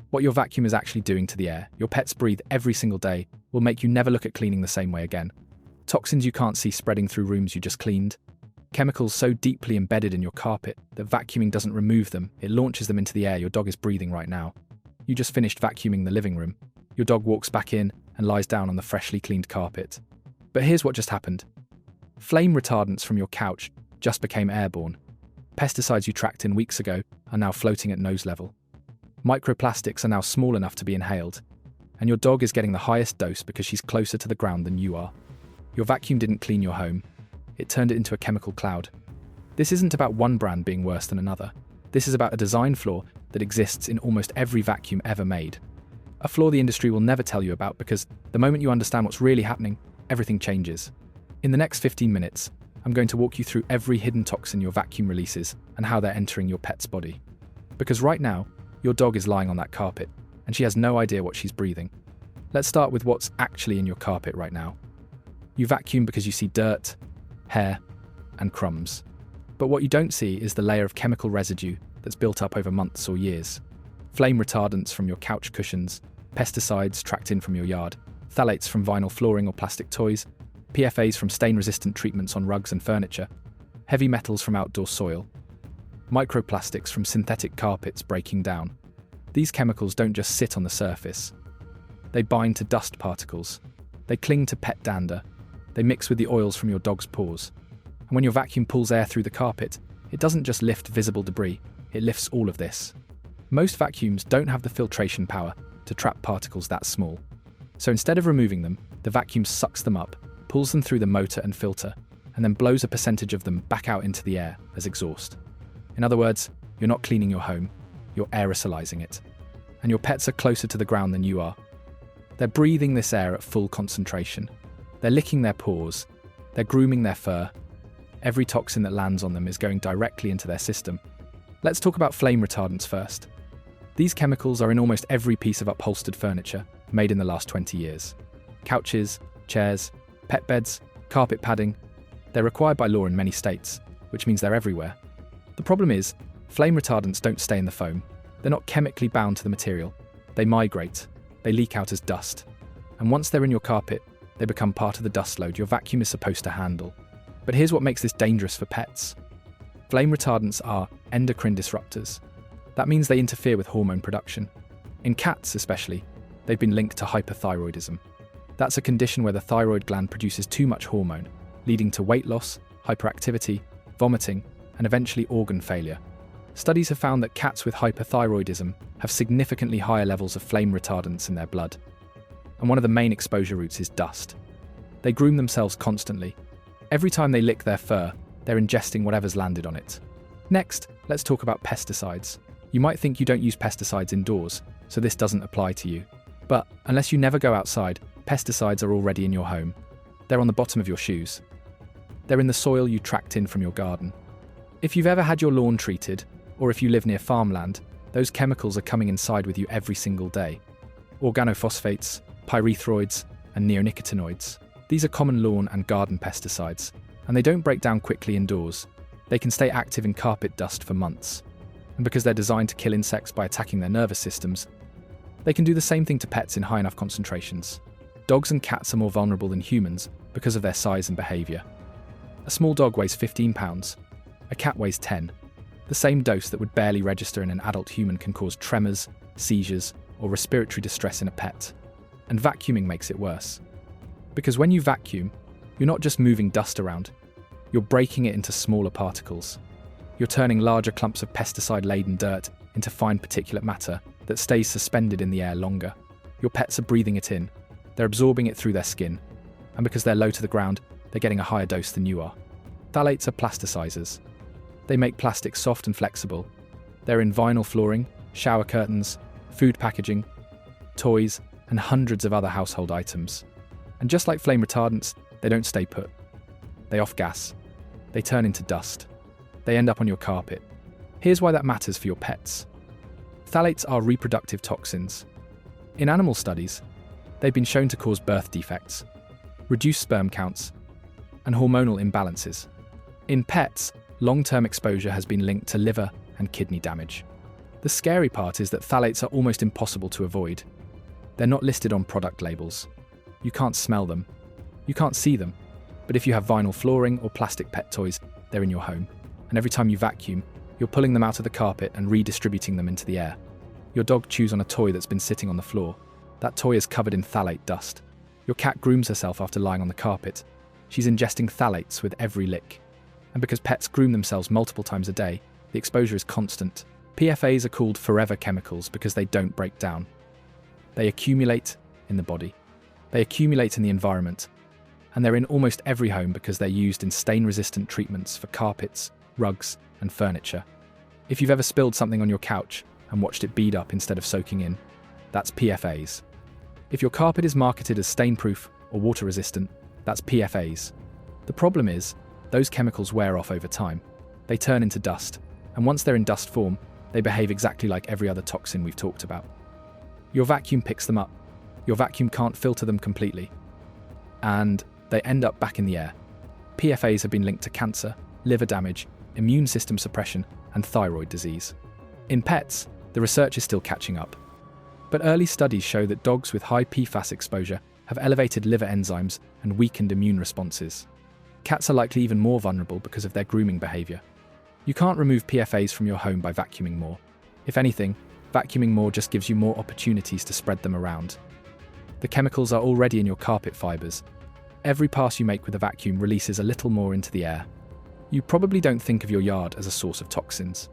What your vacuum is actually doing to the air your pets breathe every single day will make you never look at cleaning the same way again. Toxins you can't see spreading through rooms you just cleaned. Chemicals so deeply embedded in your carpet that vacuuming doesn't remove them, it launches them into the air your dog is breathing right now. You just finished vacuuming the living room. Your dog walks back in and lies down on the freshly cleaned carpet. But here's what just happened. Flame retardants from your couch just became airborne. Pesticides you tracked in weeks ago are now floating at nose level. Microplastics are now small enough to be inhaled. And your dog is getting the highest dose because she's closer to the ground than you are. Your vacuum didn't clean your home. It turned it into a chemical cloud. This isn't about one brand being worse than another. This is about a design flaw that exists in almost every vacuum ever made. A flaw the industry will never tell you about because the moment you understand what's really happening, everything changes. In the next 15 minutes, I'm going to walk you through every hidden toxin your vacuum releases and how they're entering your pet's body. Because right now, your dog is lying on that carpet and she has no idea what she's breathing. Let's start with what's actually in your carpet right now. You vacuum because you see dirt, hair, and crumbs. But what you don't see is the layer of chemical residue that's built up over months or years. Flame retardants from your couch cushions, pesticides tracked in from your yard, phthalates from vinyl flooring or plastic toys, PFAs from stain-resistant treatments on rugs and furniture, heavy metals from outdoor soil, microplastics from synthetic carpets breaking down. These chemicals don't just sit on the surface. They bind to dust particles. They cling to pet dander. They mix with the oils from your dog's paws. And when your vacuum pulls air through the carpet, it doesn't just lift visible debris, it lifts all of this. Most vacuums don't have the filtration power to trap particles that small. So instead of removing them, the vacuum sucks them up, pulls them through the motor and filter, and then blows a percentage of them back out into the air as exhaust. In other words, you're not cleaning your home, you're aerosolizing it. And your pets are closer to the ground than you are. They're breathing this air at full concentration. They're licking their paws. They're grooming their fur. Every toxin that lands on them is going directly into their system. Let's talk about flame retardants first. These chemicals are in almost every piece of upholstered furniture made in the last 20 years. Couches, chairs, pet beds, carpet padding. They're required by law in many states, which means they're everywhere. The problem is, flame retardants don't stay in the foam. They're not chemically bound to the material. They migrate. They leak out as dust. And once they're in your carpet, they become part of the dust load your vacuum is supposed to handle. But here's what makes this dangerous for pets. Flame retardants are endocrine disruptors. That means they interfere with hormone production. In cats especially, they've been linked to hyperthyroidism. That's a condition where the thyroid gland produces too much hormone, leading to weight loss, hyperactivity, vomiting, and eventually organ failure. Studies have found that cats with hyperthyroidism have significantly higher levels of flame retardants in their blood. And one of the main exposure routes is dust. They groom themselves constantly. Every time they lick their fur, they're ingesting whatever's landed on it. Next, let's talk about pesticides. You might think you don't use pesticides indoors, so this doesn't apply to you. But unless you never go outside, pesticides are already in your home. They're on the bottom of your shoes. They're in the soil you tracked in from your garden. If you've ever had your lawn treated, or if you live near farmland, those chemicals are coming inside with you every single day. Organophosphates, pyrethroids, and neonicotinoids. These are common lawn and garden pesticides, and they don't break down quickly indoors. They can stay active in carpet dust for months. And because they're designed to kill insects by attacking their nervous systems, they can do the same thing to pets in high enough concentrations. Dogs and cats are more vulnerable than humans because of their size and behavior. A small dog weighs 15 pounds. A cat weighs 10. The same dose that would barely register in an adult human can cause tremors, seizures, or respiratory distress in a pet. And vacuuming makes it worse. Because when you vacuum, you're not just moving dust around, you're breaking it into smaller particles. You're turning larger clumps of pesticide-laden dirt into fine particulate matter that stays suspended in the air longer. Your pets are breathing it in, they're absorbing it through their skin, and because they're low to the ground, they're getting a higher dose than you are. Phthalates are plasticizers. They make plastic soft and flexible. They're in vinyl flooring, shower curtains, food packaging, toys, and hundreds of other household items. And just like flame retardants, they don't stay put. They off-gas. They turn into dust. They end up on your carpet. Here's why that matters for your pets. Phthalates are reproductive toxins. In animal studies, they've been shown to cause birth defects, reduce sperm counts, and hormonal imbalances. In pets, long-term exposure has been linked to liver and kidney damage. The The scary part is that phthalates are almost impossible to avoid. They're not listed on product labels. You can't smell them. You can't see them. But if you have vinyl flooring or plastic pet toys, they're in your home. And every time you vacuum, you're pulling them out of the carpet and redistributing them into the air. Your dog chews on a toy that's been sitting on the floor. That toy is covered in phthalate dust. Your cat grooms herself after lying on the carpet. She's ingesting phthalates with every lick. And because pets groom themselves multiple times a day, the exposure is constant. PFAs are called forever chemicals because they don't break down. They accumulate in the body. They accumulate in the environment. And they're in almost every home because they're used in stain-resistant treatments for carpets, rugs, and furniture. If you've ever spilled something on your couch and watched it bead up instead of soaking in, that's PFAs. If your carpet is marketed as stain-proof or water-resistant, that's PFAs. The problem is, those chemicals wear off over time. They turn into dust, and once they're in dust form, they behave exactly like every other toxin we've talked about. Your vacuum picks them up. Your vacuum can't filter them completely. And they end up back in the air. PFAs have been linked to cancer, liver damage, immune system suppression, and thyroid disease. In pets, the research is still catching up. But early studies show that dogs with high PFAS exposure have elevated liver enzymes and weakened immune responses. Cats are likely even more vulnerable because of their grooming behavior. You can't remove PFAs from your home by vacuuming more. If anything, vacuuming more just gives you more opportunities to spread them around. The chemicals are already in your carpet fibers. Every pass you make with a vacuum releases a little more into the air. You probably don't think of your yard as a source of toxins.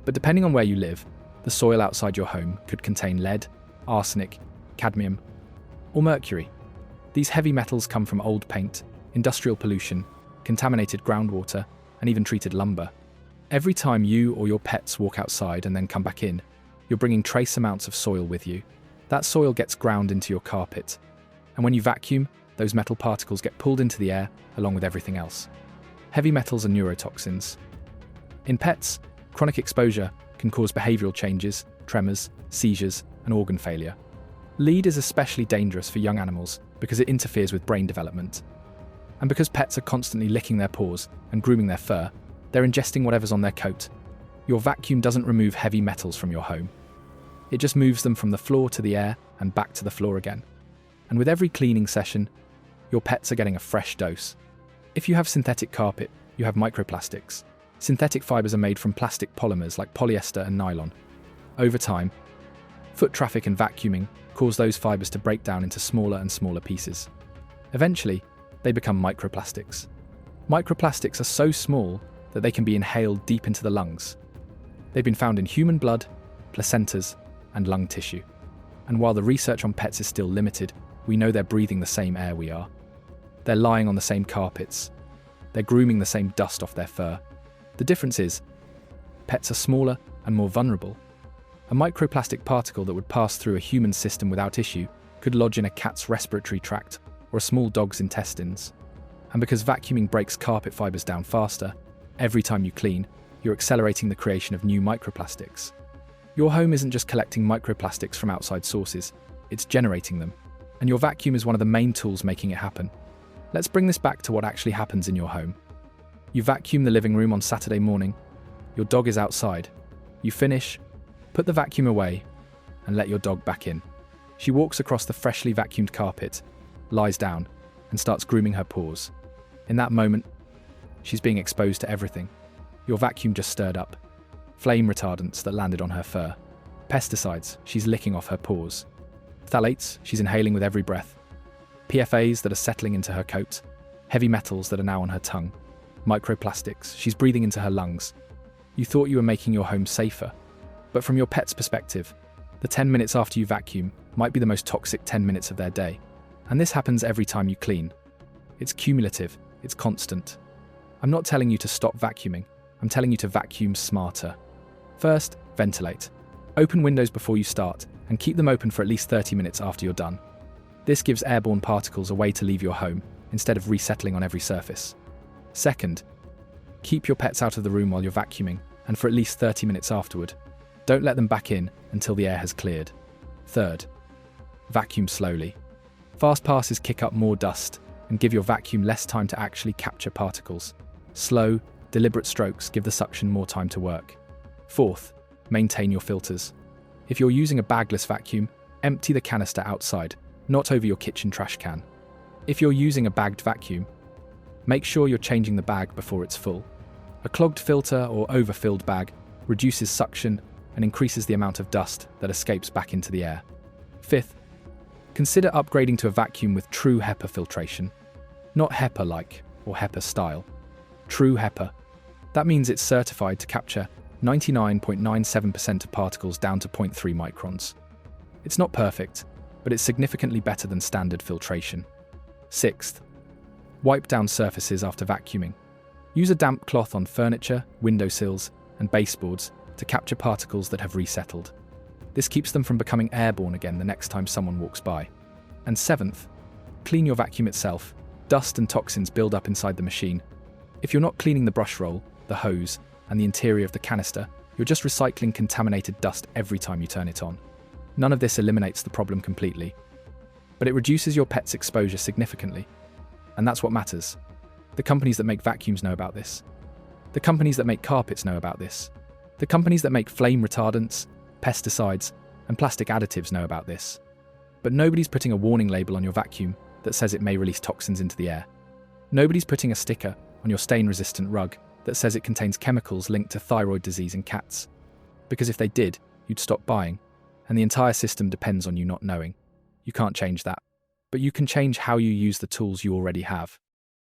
But depending on where you live, the soil outside your home could contain lead, arsenic, cadmium, or mercury. These heavy metals come from old paint, industrial pollution, contaminated groundwater, and even treated lumber. Every time you or your pets walk outside and then come back in, you're bringing trace amounts of soil with you. That soil gets ground into your carpet. And when you vacuum, those metal particles get pulled into the air along with everything else. Heavy metals are neurotoxins. In pets, chronic exposure can cause behavioral changes, tremors, seizures, and organ failure. Lead is especially dangerous for young animals because it interferes with brain development. And because pets are constantly licking their paws and grooming their fur, they're ingesting whatever's on their coat. Your vacuum doesn't remove heavy metals from your home. It just moves them from the floor to the air and back to the floor again. And with every cleaning session, your pets are getting a fresh dose. If you have synthetic carpet, you have microplastics. Synthetic fibers are made from plastic polymers like polyester and nylon. Over time, foot traffic and vacuuming cause those fibers to break down into smaller and smaller pieces. Eventually, they become microplastics. Microplastics are so small that they can be inhaled deep into the lungs. They've been found in human blood, placentas, and lung tissue. And while the research on pets is still limited, we know they're breathing the same air we are. They're lying on the same carpets. They're grooming the same dust off their fur. The difference is, pets are smaller and more vulnerable. A microplastic particle that would pass through a human system without issue could lodge in a cat's respiratory tract or a small dog's intestines. And because vacuuming breaks carpet fibers down faster, every time you clean, you're accelerating the creation of new microplastics. Your home isn't just collecting microplastics from outside sources, it's generating them. And your vacuum is one of the main tools making it happen. Let's bring this back to what actually happens in your home. You vacuum the living room on Saturday morning. Your dog is outside. You finish, put the vacuum away, and let your dog back in. She walks across the freshly vacuumed carpet, lies down, and starts grooming her paws. In that moment, she's being exposed to everything. Your vacuum just stirred up. Flame retardants that landed on her fur. Pesticides she's licking off her paws. Phthalates she's inhaling with every breath. PFAs that are settling into her coat. Heavy metals that are now on her tongue. Microplastics she's breathing into her lungs. You thought you were making your home safer. But from your pet's perspective, the 10 minutes after you vacuum might be the most toxic 10 minutes of their day. And this happens every time you clean. It's cumulative, it's constant. I'm not telling you to stop vacuuming, I'm telling you to vacuum smarter. First, ventilate. Open windows before you start, and keep them open for at least 30 minutes after you're done. This gives airborne particles a way to leave your home, instead of resettling on every surface. Second, keep your pets out of the room while you're vacuuming, and for at least 30 minutes afterward. Don't let them back in until the air has cleared. Third, vacuum slowly. Fast passes kick up more dust and give your vacuum less time to actually capture particles. Slow, deliberate strokes give the suction more time to work. Fourth, maintain your filters. If you're using a bagless vacuum, empty the canister outside, not over your kitchen trash can. If you're using a bagged vacuum, make sure you're changing the bag before it's full. A clogged filter or overfilled bag reduces suction and increases the amount of dust that escapes back into the air. Fifth, consider upgrading to a vacuum with true HEPA filtration. Not HEPA-like or HEPA-style. True HEPA. That means it's certified to capture 99.97% of particles down to 0.3 microns. It's not perfect, but it's significantly better than standard filtration. Sixth, wipe down surfaces after vacuuming. Use a damp cloth on furniture, windowsills, and baseboards to capture particles that have resettled. This keeps them from becoming airborne again the next time someone walks by. And seventh, clean your vacuum itself. Dust and toxins build up inside the machine. If you're not cleaning the brush roll, the hose, and the interior of the canister, you're just recycling contaminated dust every time you turn it on. None of this eliminates the problem completely, but it reduces your pet's exposure significantly. And that's what matters. The companies that make vacuums know about this. The companies that make carpets know about this. The companies that make flame retardants, pesticides, and plastic additives know about this. But nobody's putting a warning label on your vacuum that says it may release toxins into the air. Nobody's putting a sticker on your stain-resistant rug that says it contains chemicals linked to thyroid disease in cats. Because if they did, you'd stop buying, and the entire system depends on you not knowing. You can't change that, but you can change how you use the tools you already have.